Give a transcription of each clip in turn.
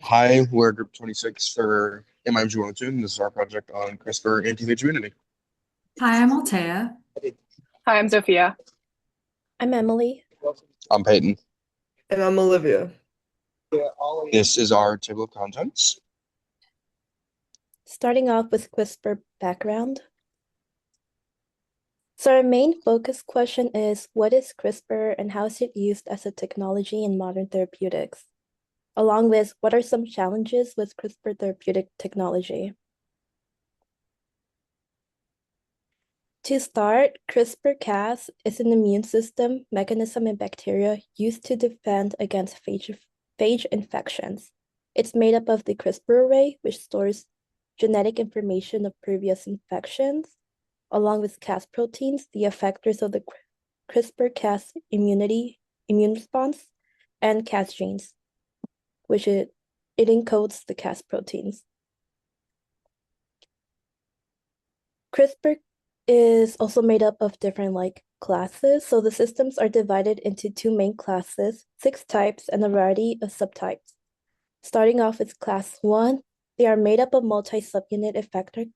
Hi, we're Group 26 for MIMG 102, and this is our project on CRISPR anti-phage immunity. Hi, I'm Altea. Hi, I'm Sophia. I'm Emily. I'm Peyton. And I'm Olivia. This is our table of contents. Starting off with CRISPR background. So our main focus question is, what is CRISPR and how is it used as a technology in modern therapeutics? Along with, what are some challenges with CRISPR therapeutic technology? To start, CRISPR-Cas is an immune system mechanism in bacteria used to defend against phage infections. It's made up of the CRISPR array, which stores genetic information of previous infections, along with Cas proteins, the effectors of the CRISPR-Cas immune response, and Cas genes, which it encodes the Cas proteins. CRISPR is also made up of different classes. So the systems are divided into two main classes, 6 types, and a variety of subtypes. Starting off with class 1, they are made up of multi-subunit effector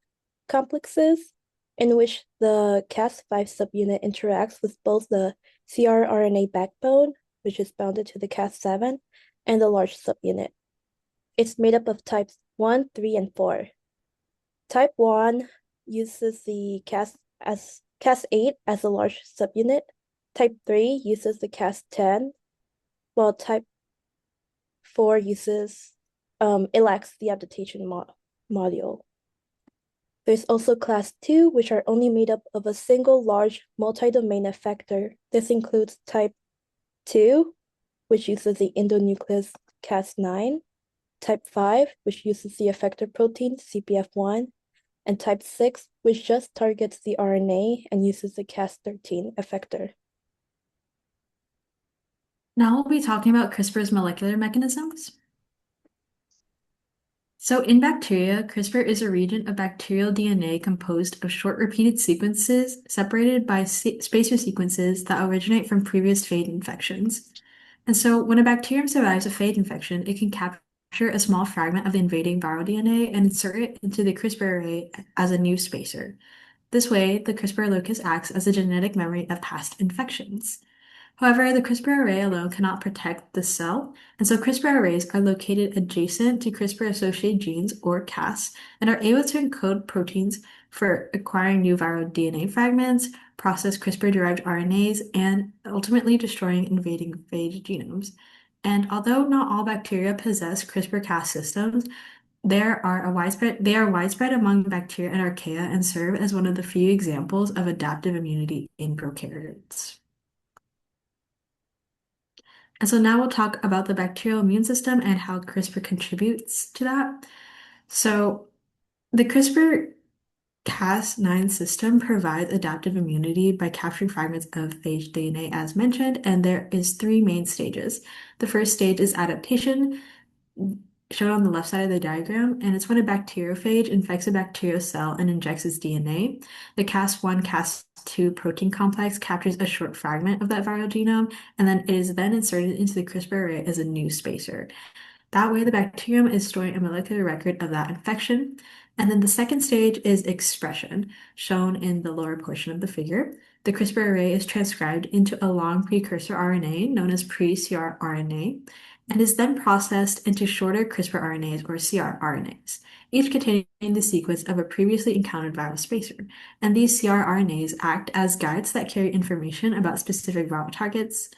complexes in which the Cas5 subunit interacts with both the cRNA backbone, which is bounded to the Cas7, and the large subunit. It's made up of types 1, 3, and 4. Type 1 uses the Cas8 as a large subunit. Type 3 uses the Cas10, while type 4 uses it lacks the adaptation module. There's also class 2, which are only made up of a single large multi-domain effector. This includes type 2, which uses the endonuclease Cas9, type 5, which uses the effector protein CPF1, and type 6, which just targets the RNA and uses the Cas13 effector. Now we'll be talking about CRISPR's molecular mechanisms. So in bacteria, CRISPR is a region of bacterial DNA composed of short repeated sequences separated by spacer sequences that originate from previous phage infections. And so when a bacterium survives a phage infection, it can capture a small fragment of the invading viral DNA and insert it into the CRISPR array as a new spacer. This way, the CRISPR locus acts as a genetic memory of past infections. However, the CRISPR array alone cannot protect the cell, and so CRISPR arrays are located adjacent to CRISPR-associated genes, or Cas, and are able to encode proteins for acquiring new viral DNA fragments, process CRISPR-derived RNAs, and ultimately destroying invading phage genomes. And although not all bacteria possess CRISPR-Cas systems, they are widespread among bacteria and archaea and serve as one of the few examples of adaptive immunity in prokaryotes. And so now we'll talk about the bacterial immune system and how CRISPR contributes to that. So the CRISPR-Cas9 system provides adaptive immunity by capturing fragments of phage DNA as mentioned, and there is 3 main stages. The first stage is adaptation, shown on the left side of the diagram, and it's when a bacteriophage infects a bacterial cell and injects its DNA. The Cas1, Cas2 protein complex captures a short fragment of that viral genome, and then it is then inserted into the CRISPR array as a new spacer. That way, the bacterium is storing a molecular record of that infection. And then the second stage is expression, shown in the lower portion of the figure. The CRISPR array is transcribed into a long precursor RNA known as pre-cRNA and is then processed into shorter CRISPR RNAs or cRNAs, each containing the sequence of a previously encountered viral spacer. And these cRNAs act as guides that carry information about specific viral targets.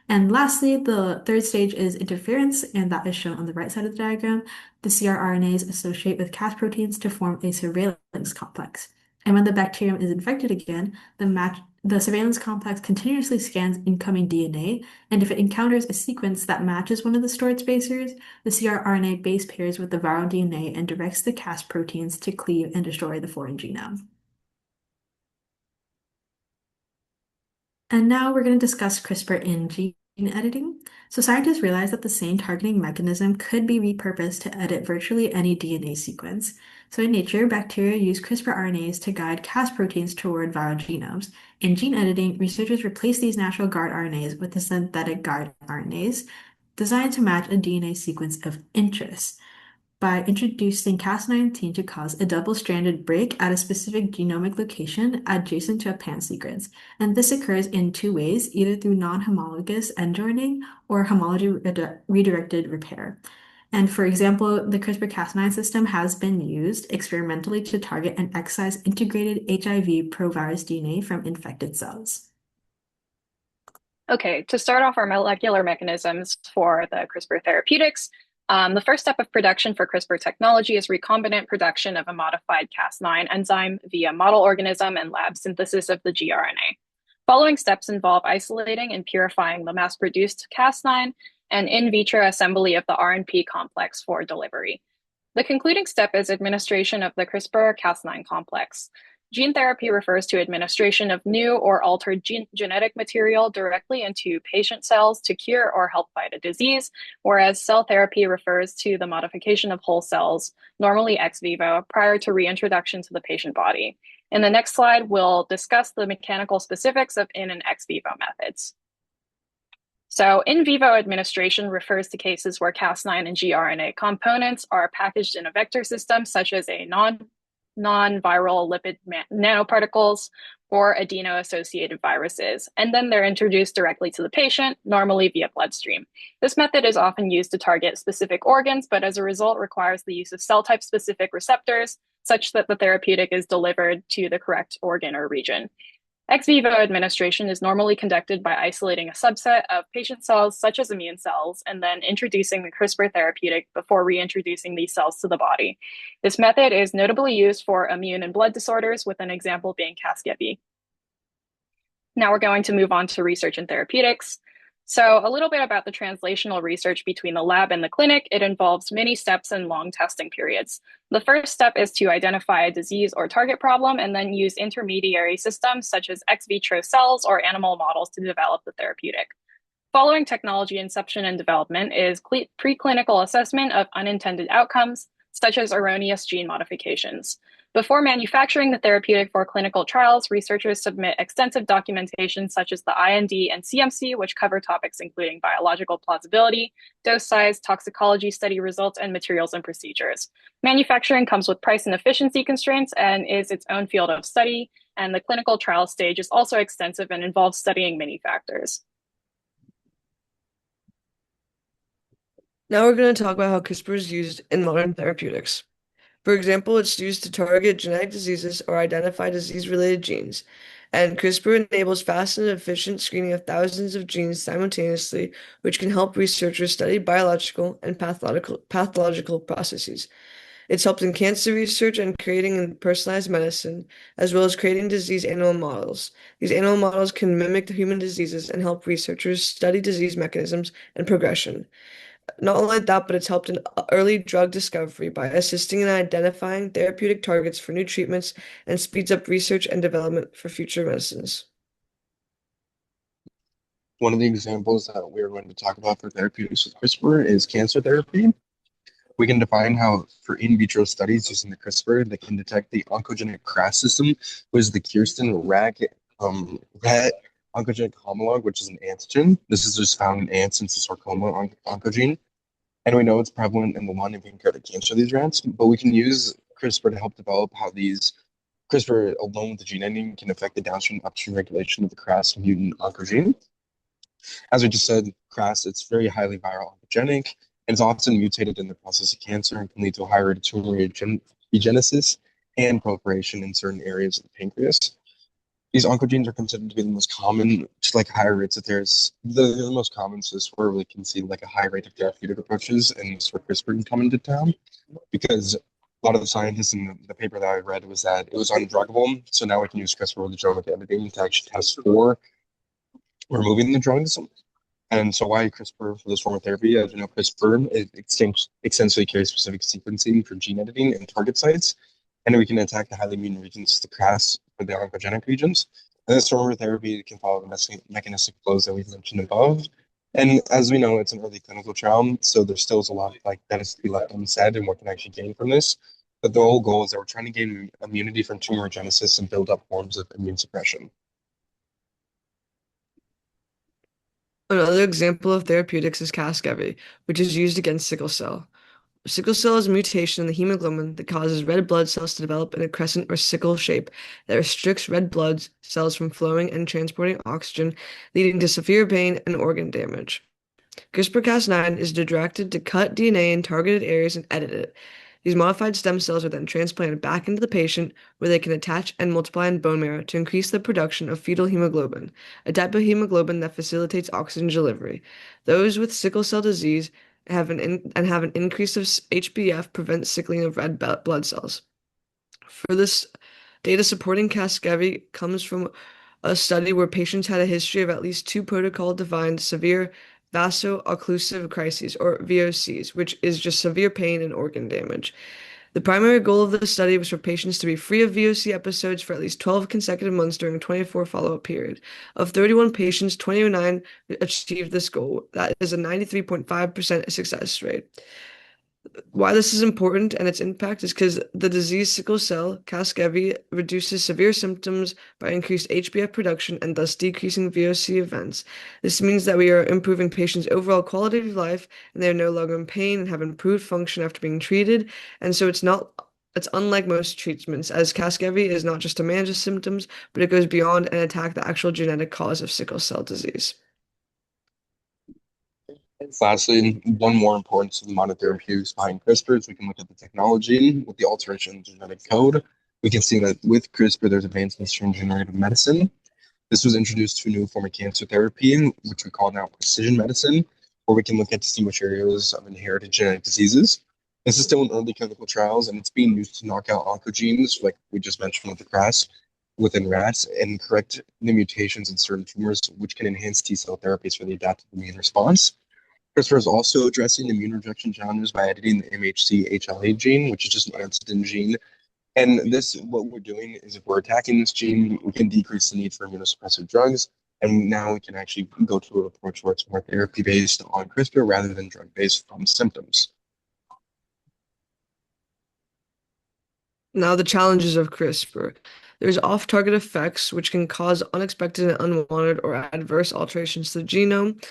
And lastly, the third stage is interference, and that is shown on the right side of the diagram. The cRNAs associate with Cas proteins to form a surveillance complex. And when the bacterium is infected again, the surveillance complex continuously scans incoming DNA, and if it encounters a sequence that matches one of the stored spacers, the cRNA base pairs with the viral DNA and directs the Cas proteins to cleave and destroy the foreign genome. And now we're going to discuss CRISPR in gene editing. So scientists realized that the same targeting mechanism could be repurposed to edit virtually any DNA sequence. So in nature, bacteria use CRISPR RNAs to guide Cas proteins toward viral genomes. In gene editing, researchers replace these natural guard RNAs with the synthetic guide RNAs. designed to match a DNA sequence of interest by introducing Cas19 to cause a double-stranded break at a specific genomic location adjacent to a pan sequence. And this occurs in two ways, either through non-homologous end joining or homology redirected repair. And for example, the CRISPR-Cas9 system has been used experimentally to target and excise integrated HIV provirus DNA from infected cells. Okay, to start off our molecular mechanisms for the CRISPR therapeutics, the first step of production for CRISPR technology is recombinant production of a modified Cas9 enzyme via model organism and lab synthesis of the gRNA. Following steps involve isolating and purifying the mass-produced Cas9 and in vitro assembly of the RNP complex for delivery. The concluding step is administration of the CRISPR-Cas9 complex. Gene therapy refers to administration of new or altered genetic material directly into patient cells to cure or help fight a disease, whereas cell therapy refers to the modification of whole cells, normally ex vivo, prior to reintroduction to the patient body. In the next slide, we'll discuss the mechanical specifics of in and ex vivo methods. So in vivo administration refers to cases where Cas9 and gRNA components are packaged in a vector system, such as a non-viral lipid nanoparticles or adeno-associated viruses, and then they're introduced directly to the patient, normally via bloodstream. This method is often used to target specific organs, but as a result requires the use of cell type specific receptors such that the therapeutic is delivered to the correct organ or region. Ex vivo administration is normally conducted by isolating a subset of patient cells, such as immune cells, and then introducing the CRISPR therapeutic before reintroducing these cells to the body. This method is notably used for immune and blood disorders, with an example being Casgevy. Now we're going to move on to research and therapeutics. So a little bit about the translational research between the lab and the clinic. It involves many steps and long testing periods. The first step is to identify a disease or target problem and then use intermediary systems such as ex vitro cells or animal models to develop the therapeutic. Following technology inception and development is preclinical assessment of unintended outcomes, such as erroneous gene modifications. Before manufacturing the therapeutic for clinical trials, researchers submit extensive documentation such as the IND and CMC, which cover topics including biological plausibility, dose size, toxicology study results, and materials and procedures. Manufacturing comes with price and efficiency constraints and is its own field of study, and the clinical trial stage is also extensive and involves studying many factors. Now we're going to talk about how CRISPR is used in modern therapeutics. For example, it's used to target genetic diseases or identify disease-related genes. And CRISPR enables fast and efficient screening of thousands of genes simultaneously, which can help researchers study biological and pathological processes. It's helped in cancer research and creating personalized medicine, as well as creating disease animal models. These animal models can mimic the human diseases and help researchers study disease mechanisms and progression. Not only that, but it's helped in early drug discovery by assisting in identifying therapeutic targets for new treatments and speeds up research and development for future medicines. One of the examples that we're going to talk about for therapeutics with CRISPR is cancer therapy. We can define how, for in vitro studies using the CRISPR, they can detect the oncogenic CRAS system, which is the Kirsten rat oncogenic homolog, which is an antigen. This is just found in ants since the sarcoma oncogene. And we know it's prevalent in the lung and pancreatic cancer of these rats, but we can use CRISPR to help develop how these CRISPR alone with the gene editing can affect the downstream upstream regulation of the CRAS mutant oncogene. As we just said, CRAS, it's very highly viral oncogenic, and it's often mutated in the process of cancer and can lead to a high rate of tumor regenesis and proliferation in certain areas of the pancreas. These oncogenes are considered to be the most common, just like higher rates of they're the most common, so this is where we can see like a high rate of therapeutic approaches and this is where CRISPR can come into town, because a lot of the scientists in the paper that I read was that it was undruggable, so now we can use CRISPR with genomic editing to actually test for removing the drugs. And so why CRISPR for this form of therapy? As you know, CRISPR extensively carries specific sequencing for gene editing and target sites, and we can attack the highly immune regions, the CRAS, for the oncogenic regions. And this form of therapy can follow the mechanistic flows that we've mentioned above. And as we know, it's an early clinical trial, so there still is a lot like that is to be left unsaid and what can actually gain from this. But the whole goal is that we're trying to gain immunity from tumor genesis and build up forms of immune suppression. Another example of therapeutics is Casgevy, which is used against sickle cell. Sickle cell is a mutation in the hemoglobin that causes red blood cells to develop in a crescent or sickle shape that restricts red blood cells from flowing and transporting oxygen, leading to severe pain and organ damage. CRISPR-Cas9 is directed to cut DNA in targeted areas and edit it. These modified stem cells are then transplanted back into the patient where they can attach and multiply in bone marrow to increase the production of fetal hemoglobin, a type of hemoglobin that facilitates oxygen delivery. Those with sickle cell disease have an increase of HbF prevents sickling of red blood cells. For this, data supporting Casgevy comes from a study where patients had a history of at least two protocol-defined severe vaso-occlusive crises, or VOCs, which is just severe pain and organ damage. The primary goal of the study was for patients to be free of VOC episodes for at least 12 consecutive months during a 24 follow-up period. Of 31 patients, 29 achieved this goal. That is a 93.5% success rate. Why this is important and its impact is because the disease sickle cell, Casgevy, reduces severe symptoms by increased HbF production and thus decreasing VOC events. This means that we are improving patients' overall quality of life and they're no longer in pain and have improved function after being treated. And so it's unlike most treatments, as Casgevy is not just to manage the symptoms, but it goes beyond and attack the actual genetic cause of sickle cell disease. Lastly, one more importance of the modern therapeutics behind CRISPR is we can look at the technology with the alteration in genetic code. We can see that with CRISPR, there's advancements in regenerative medicine. This was introduced to a new form of cancer therapy, which we call now precision medicine, where we can look at distinguished areas of inherited genetic diseases. This is still in early clinical trials, and it's being used to knock out oncogenes, like we just mentioned with the CRAS, within rats, and correct the mutations in certain tumors, which can enhance T cell therapies for the adaptive immune response. CRISPR is also addressing immune rejection challenges by editing the MHC HLA gene, which is just an antigen gene. And this, what we're doing is if we're attacking this gene, we can decrease the need for immunosuppressive drugs. And now we can actually go to an approach where it's more therapy based on CRISPR rather than drug based from symptoms. Now, the challenges of CRISPR. There's off-target effects, which can cause unexpected and unwanted or adverse alterations to the genome.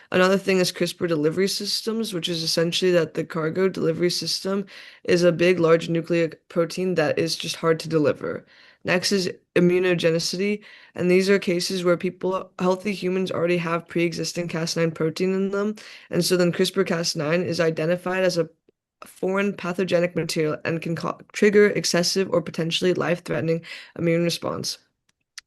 Another thing is CRISPR delivery systems, which is essentially that the cargo delivery system is a big, large nucleic protein that is just hard to deliver. Next is immunogenicity, and these are cases where healthy humans already have pre-existing Cas9 protein in them, and so then CRISPR-Cas9 is identified as a foreign pathogenic material and can trigger excessive or potentially life-threatening immune response.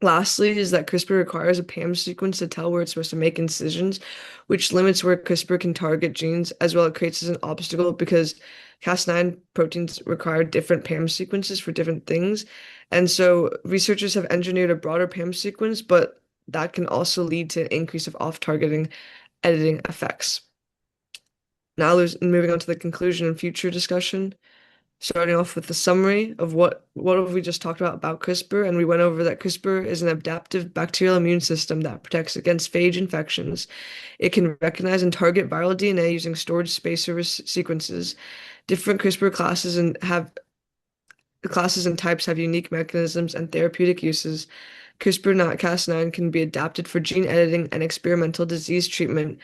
Lastly, is that CRISPR requires a PAM sequence to tell where it's supposed to make incisions, which limits where CRISPR can target genes, as well as creates an obstacle because Cas9 proteins require different PAM sequences for different things. And so researchers have engineered a broader PAM sequence, but that can also lead to an increase of off-targeting editing effects. Now, moving on to the conclusion and future discussion. Starting off with the summary of what have we just talked about CRISPR, and we went over that CRISPR is an adaptive bacterial immune system that protects against phage infections. It can recognize and target viral DNA using stored spacer sequences. Different CRISPR classes and types have unique mechanisms and therapeutic uses. CRISPR-Cas9 can be adapted for gene editing and experimental disease treatment.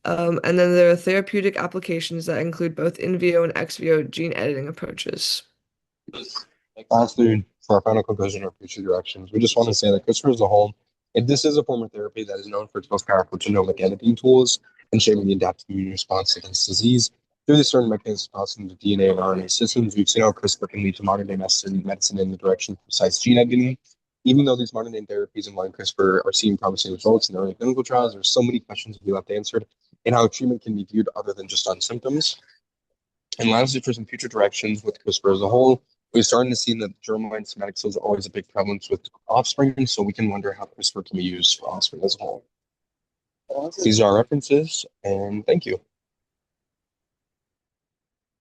And then there are therapeutic applications that include both in vivo and ex vivo gene editing approaches. Lastly, for our final conclusion or future directions, we just want to say that CRISPR as a whole, this is a form of therapy that is known for its most powerful genomic editing tools and shaping the adaptive immune response against disease. Through these certain mechanisms causing the DNA and RNA systems, we've seen how CRISPR can lead to modern day medicine in the direction of precise gene editing. Even though these modern day therapies and CRISPR are seeing promising results in early clinical trials, there's so many questions we left answered in how treatment can be viewed other than just on symptoms. And lastly, for some future directions with CRISPR as a whole, we're starting to see that germline somatic cells are always a big prevalence with offspring, so we can wonder how CRISPR can be used for offspring as a whole. These are our references, and thank you.